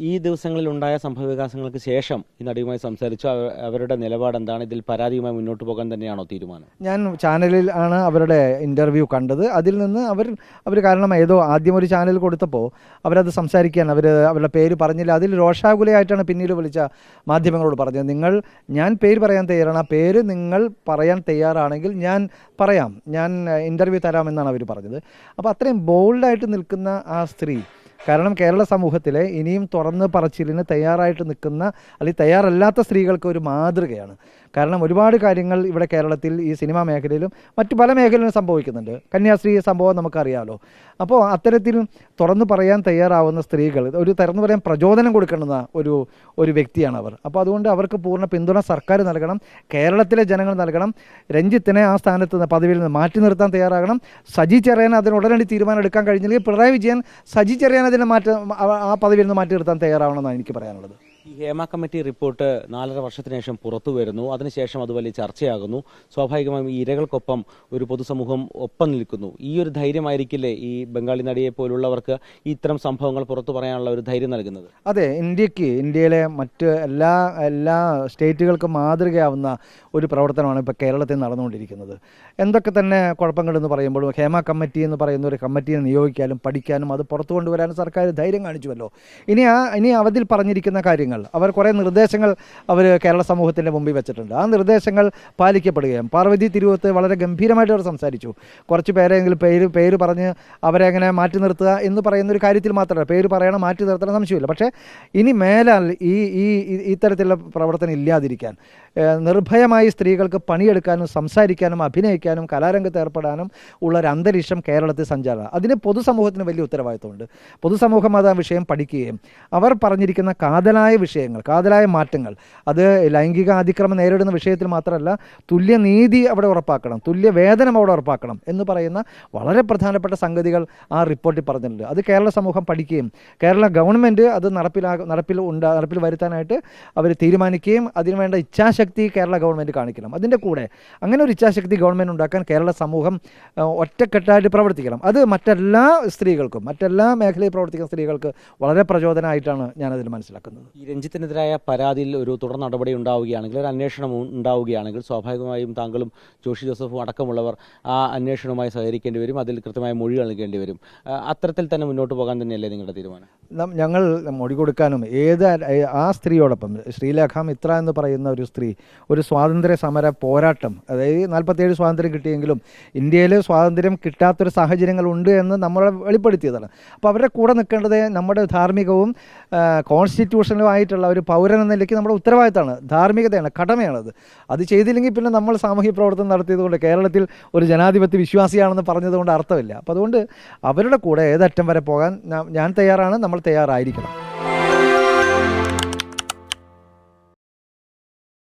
ഈ ദിവസങ്ങളിൽ ഉണ്ടായ സംഭവവികാസങ്ങൾക്ക് ശേഷം ഈ നടിയുമായി സംസാരിച്ചു. അവരുടെ നിലപാട് എന്താണ്? ഇതിൽ പരാതിയുമായി മുന്നോട്ട് പോകാൻ തന്നെയാണോ തീരുമാനം? ഞാൻ ചാനലിൽ ആണ് അവരുടെ ഇൻ്റർവ്യൂ കണ്ടത്. അതിൽ നിന്ന് അവർ കാരണം ഏതോ ആദ്യം ഒരു ചാനൽ കൊടുത്തപ്പോൾ അവരത് സംസാരിക്കാൻ അവരുടെ പേര് പറഞ്ഞില്ല. അതിൽ രോഷാകുലയായിട്ടാണ് പിന്നീട് വിളിച്ച മാധ്യമങ്ങളോട് പറഞ്ഞത്, ഞാൻ പേര് പറയാൻ തയ്യാറാണ്, ആ പേര് നിങ്ങൾ പറയാൻ തയ്യാറാണെങ്കിൽ ഞാൻ പറയാം, ഞാൻ ഇൻ്റർവ്യൂ തരാമെന്നാണ് അവർ പറഞ്ഞത്. അപ്പോൾ അത്രയും ബോൾഡായിട്ട് നിൽക്കുന്ന ആ സ്ത്രീ, കാരണം കേരള സമൂഹത്തിലെ ഇനിയും തുറന്ന് പറച്ചിലിന് തയ്യാറായിട്ട് നിൽക്കുന്ന അല്ലെങ്കിൽ തയ്യാറല്ലാത്ത സ്ത്രീകൾക്ക് ഒരു മാതൃകയാണ്. കാരണം ഒരുപാട് കാര്യങ്ങൾ ഇവിടെ കേരളത്തിൽ ഈ സിനിമാ മേഖലയിലും മറ്റു പല മേഖലയിലും സംഭവിക്കുന്നുണ്ട്. കന്യാസ്ത്രീ സംഭവം നമുക്കറിയാമല്ലോ. അപ്പോൾ അത്തരത്തിൽ തുറന്നു പറയാൻ തയ്യാറാവുന്ന സ്ത്രീകൾ, ഒരു തുറന്നു പറയാൻ പ്രചോദനം കൊടുക്കുന്ന ഒരു വ്യക്തിയാണ് അവർ. അപ്പോൾ അതുകൊണ്ട് അവർക്ക് പൂർണ്ണ പിന്തുണ സർക്കാർ നൽകണം, കേരളത്തിലെ ജനങ്ങൾ നൽകണം. രഞ്ജിത്തിനെ ആ സ്ഥാനത്ത് പദവിയിൽ നിന്ന് മാറ്റി നിർത്താൻ തയ്യാറാകണം. സജി ചെറിയാൻ അതിന് ഉടനടി തീരുമാനം എടുക്കാൻ കഴിഞ്ഞില്ലെങ്കിൽ പിണറായി വിജയൻ സജി ചെറിയാൻ അതിനെ ആ പദവിയിൽ നിന്ന് മാറ്റി നിർത്താൻ തയ്യാറാവണമെന്നാണ് എനിക്ക് പറയാനുള്ളത്. ഈ ഹേമ കമ്മിറ്റി റിപ്പോർട്ട് 4.5 വർഷത്തിന് ശേഷം പുറത്തു വരുന്നു. അതിനുശേഷം അത് വലിയ ചർച്ചയാകുന്നു. സ്വാഭാവികമായും ഈ ഇരകൾക്കൊപ്പം ഒരു പൊതുസമൂഹം ഒപ്പം നിൽക്കുന്നു. ഈ ഒരു ധൈര്യമായിരിക്കില്ലേ ഈ ബംഗാളി നടിയെ പോലുള്ളവർക്ക് ഇത്തരം സംഭവങ്ങൾ പുറത്തു പറയാനുള്ള ഒരു ധൈര്യം നൽകുന്നത്? അതെ, ഇന്ത്യയിലെ മറ്റ് എല്ലാ സ്റ്റേറ്റുകൾക്കും മാതൃകയാവുന്ന ഒരു പ്രവർത്തനമാണ് ഇപ്പോൾ കേരളത്തിൽ നടന്നുകൊണ്ടിരിക്കുന്നത്. എന്തൊക്കെ തന്നെ കുഴപ്പങ്ങളെന്ന് പറയുമ്പോഴും ഹേമ കമ്മിറ്റി എന്ന് പറയുന്ന ഒരു കമ്മിറ്റിയെ നിയോഗിക്കാനും പഠിക്കാനും അത് പുറത്തു കൊണ്ടുവരാനും സർക്കാർ ധൈര്യം കാണിച്ചുവല്ലോ. ഇനി അവധിൽ പറഞ്ഞിരിക്കുന്ന കാര്യങ്ങൾ, അവർ കുറേ നിർദ്ദേശങ്ങൾ അവർ കേരള സമൂഹത്തിൻ്റെ മുമ്പിൽ വെച്ചിട്ടുണ്ട്. ആ നിർദ്ദേശങ്ങൾ പാലിക്കപ്പെടുകയും പാർവതി തിരുവോത്ത് വളരെ ഗംഭീരമായിട്ട് അവർ സംസാരിച്ചു. കുറച്ച് പേരെങ്കിലും പേര് പറഞ്ഞ് അവരെ അങ്ങനെ മാറ്റി നിർത്തുക എന്ന് പറയുന്ന ഒരു കാര്യത്തിൽ മാത്രമല്ല, പേര് പറയണം, മാറ്റി നിർത്തണം, സംശയമില്ല. പക്ഷേ ഇനി മേലാൽ ഇത്തരത്തിലുള്ള പ്രവർത്തനം ഇല്ലാതിരിക്കാൻ നിർഭയമായി സ്ത്രീകൾക്ക് പണിയെടുക്കാനും സംസാരിക്കാനും അഭിനയിക്കാനും കലാരംഗത്ത് ഏർപ്പെടാനും ഉള്ള ഒരു അന്തരീക്ഷം കേരളത്തിൽ സഞ്ചാരം. അതിന് പൊതുസമൂഹത്തിന് വലിയ ഉത്തരവാദിത്തമുണ്ട്. പൊതുസമൂഹം അത് ആ വിഷയം പഠിക്കുകയും അവർ പറഞ്ഞിരിക്കുന്ന കാതലായ വിഷയങ്ങൾ, കാതലായ മാറ്റങ്ങൾ, അത് ലൈംഗിക അതിക്രമം നേരിടുന്ന വിഷയത്തിൽ മാത്രമല്ല, തുല്യനീതി അവിടെ ഉറപ്പാക്കണം, തുല്യവേതനം അവിടെ ഉറപ്പാക്കണം എന്ന് പറയുന്ന വളരെ പ്രധാനപ്പെട്ട സംഗതികൾ ആ റിപ്പോർട്ടിൽ പറഞ്ഞിട്ടുണ്ട്. അത് കേരള സമൂഹം പഠിക്കുകയും കേരള ഗവൺമെൻറ് അത് നടപ്പിൽ വരുത്താനായിട്ട് അവർ തീരുമാനിക്കുകയും അതിനുവേണ്ട ഇച്ഛാശക്തി കേരള ഗവൺമെൻറ് കാണിക്കണം. അതിൻ്റെ കൂടെ അങ്ങനെ ഒരു ഇച്ഛാശക്തി ഗവൺമെൻറ് ഉണ്ടാക്കാൻ കേരള സമൂഹം ഒറ്റക്കെട്ടായിട്ട് പ്രവർത്തിക്കണം. അത് മറ്റെല്ലാ സ്ത്രീകൾക്കും, മറ്റെല്ലാ മേഖലയിൽ പ്രവർത്തിക്കുന്ന സ്ത്രീകൾക്ക് വളരെ പ്രചോദനമായിട്ടാണ് ഞാനതിൽ മനസ്സിലാക്കുന്നത്. ഈ രഞ്ജിത്തിനെതിരായ പരാതിയിൽ ഒരു തുടർ നടപടി ഉണ്ടാവുകയാണെങ്കിൽ, ഒരു അന്വേഷണം ഉണ്ടാവുകയാണെങ്കിൽ, സ്വാഭാവികമായും താങ്കളും ജോഷി ജോസഫും അടക്കമുള്ളവർ ആ അന്വേഷണവുമായി സഹകരിക്കേണ്ടി വരും, അതിൽ കൃത്യമായ മൊഴി നൽകേണ്ടി വരും. അത്തരത്തിൽ തന്നെ മുന്നോട്ട് പോകാൻ തന്നെയല്ലേ നിങ്ങളുടെ തീരുമാനം? ഞങ്ങൾ മൊഴി കൊടുക്കാനും ആ സ്ത്രീയോടൊപ്പം ശ്രീലേഖ മിത്ര എന്ന് പറയുന്ന ഒരു സ്ത്രീ ഒരു സ്വാതന്ത്ര്യ സമര പോരാട്ടം, അതായത് 47 സ്വാതന്ത്ര്യം കിട്ടിയെങ്കിലും ഇന്ത്യയിൽ സ്വാതന്ത്ര്യം കിട്ടാത്തൊരു സാഹചര്യങ്ങളുണ്ട് എന്ന് നമ്മളെ വെളിപ്പെടുത്തിയതാണ്. അപ്പോൾ അവരുടെ കൂടെ നിൽക്കേണ്ടത് നമ്മുടെ ധാർമ്മികവും കോൺസ്റ്റിറ്റ്യൂഷനുമായിട്ടുള്ള ഒരു പൗരൻ എന്ന നിലയ്ക്ക് നമ്മുടെ ഉത്തരവാദിത്തമാണ്, ധാർമ്മികതയാണ്, കടമയാണത്. അത് ചെയ്തില്ലെങ്കിൽ പിന്നെ നമ്മൾ സാമൂഹ്യ പ്രവർത്തനം നടത്തിയതുകൊണ്ട്, കേരളത്തിൽ ഒരു ജനാധിപത്യ വിശ്വാസിയാണെന്ന് പറഞ്ഞതുകൊണ്ട് അർത്ഥമില്ല. അപ്പോൾ അതുകൊണ്ട് അവരുടെ കൂടെ ഏതറ്റം വരെ പോകാൻ ഞാൻ തയ്യാറാണ്, നമ്മൾ തയ്യാറായിരിക്കണം.